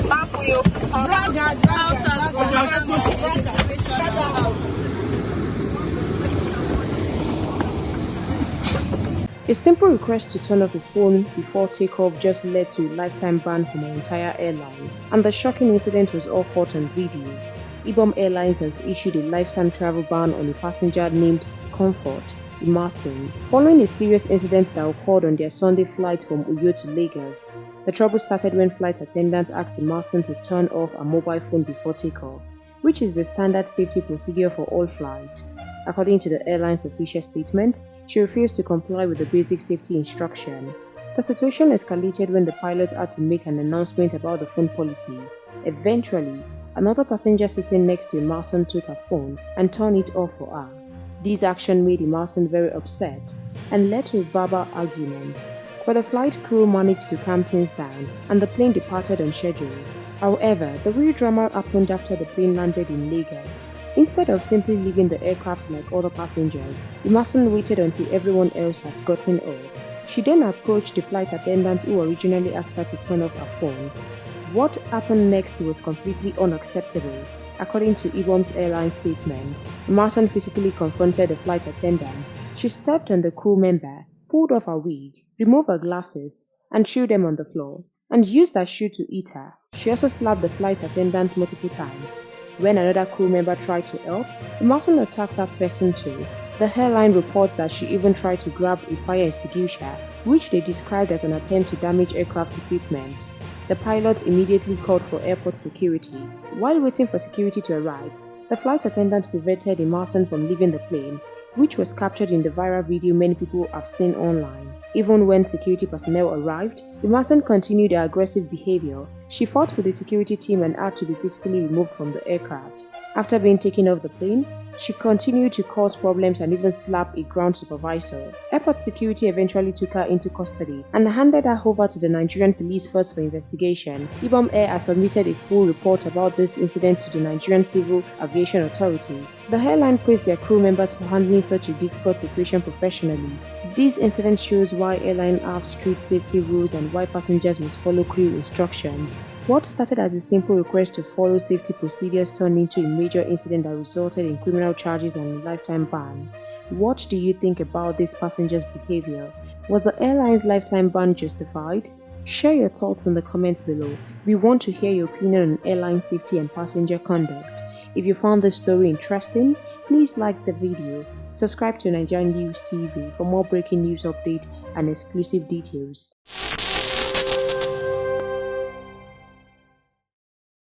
A simple request to turn off the phone before takeoff just led to a lifetime ban from an entire airline, and the shocking incident was all caught on video. Ibom Airlines has issued a lifetime travel ban on a passenger named Comfort Emmanson, following a serious incident that occurred on their Sunday flight from Uyo to Lagos. The trouble started when flight attendants asked Emmanson to turn off a mobile phone before takeoff, which is the standard safety procedure for all flights. According to the airline's official statement, she refused to comply with the basic safety instruction. The situation escalated when the pilot had to make an announcement about the phone policy. Eventually, another passenger sitting next to Emmanson took her phone and turned it off for her. This action made Emmanson very upset and led to a verbal argument, but the flight crew managed to calm things down and the plane departed on schedule. However, the real drama happened after the plane landed in Lagos. Instead of simply leaving the aircraft like other passengers, Emmanson waited until everyone else had gotten off. She then approached the flight attendant who originally asked her to turn off her phone. What happened next was completely unacceptable. According to Ibom's airline statement, Emmanson physically confronted the flight attendant. She stepped on the crew member, pulled off her wig, removed her glasses, and threw them on the floor, and used her shoe to hit her. She also slapped the flight attendant multiple times. When another crew member tried to help, Emmanson attacked that person too. The airline reports that she even tried to grab a fire extinguisher, which they described as an attempt to damage aircraft equipment. The pilots immediately called for airport security. While waiting for security to arrive, the flight attendant prevented Emmanson from leaving the plane, which was captured in the viral video many people have seen online. Even when security personnel arrived, Emmanson continued her aggressive behavior. She fought with the security team and had to be physically removed from the aircraft. After being taken off the plane, she continued to cause problems and even slap a ground supervisor. Airport security eventually took her into custody and handed her over to the Nigerian police force for investigation. Ibom Air has submitted a full report about this incident to the Nigerian Civil Aviation Authority. The airline praised their crew members for handling such a difficult situation professionally. This incident shows why airlines have strict safety rules and why passengers must follow crew instructions. What started as a simple request to follow safety procedures turned into a major incident that resulted in criminal charges and a lifetime ban. What do you think about this passenger's behavior? Was the airline's lifetime ban justified? Share your thoughts in the comments below. We want to hear your opinion on airline safety and passenger conduct. If you found this story interesting, please like the video. Subscribe to NaijaNews TV for more breaking news updates and exclusive details.